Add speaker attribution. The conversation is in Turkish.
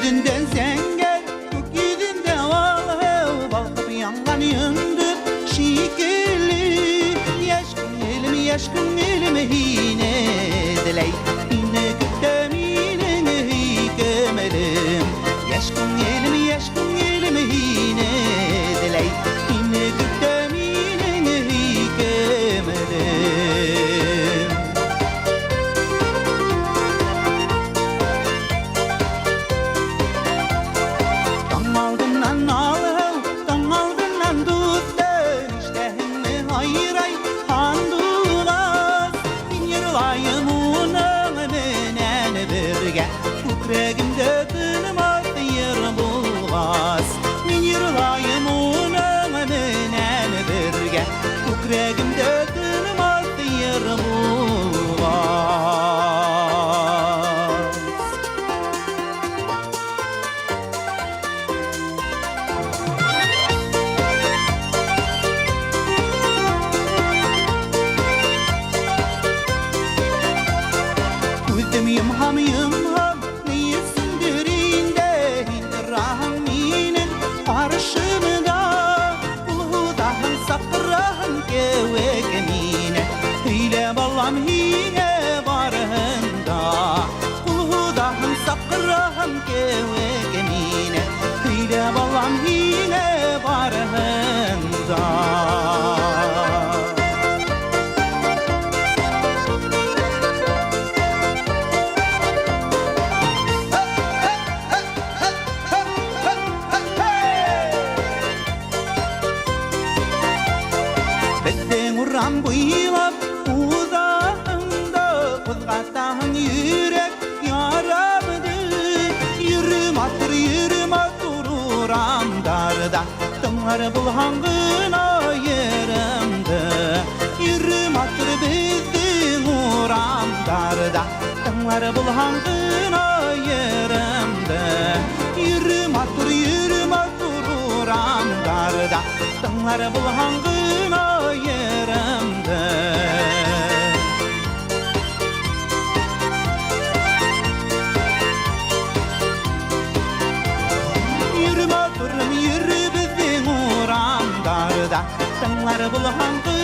Speaker 1: yüzünden sen gel, gök yüzünde balkıp yangan yöndür şikeli. Yaşkın elim hine diley, hine güttemine hikemelim. Yaşkın elim hine diley, hine güttemine hikemelim. Küregimde tınım attı yarım bulgaz. Min yırlayım onun menen birge. Küregimde tınım attı yarım bulgaz. Üzdüm yımham karşımda Uludahın sakrahın kevekemine Hile ballam hile barında Uludahın sakrahın kevekemine Hile ballam hile barında Ram buyup uzağında kızgatağın yürek yarabdı. Yürüm atır uramdarda Tımlar bulhangına yerimdi. Yürüm atır bizim uramdarda Tımlar bulhangına yerimdi. Yürüm atır uramdarda Tımlar bulhangına yerimdi. Yürü motorum yürü bizim uramdarda Tımlar bulhangına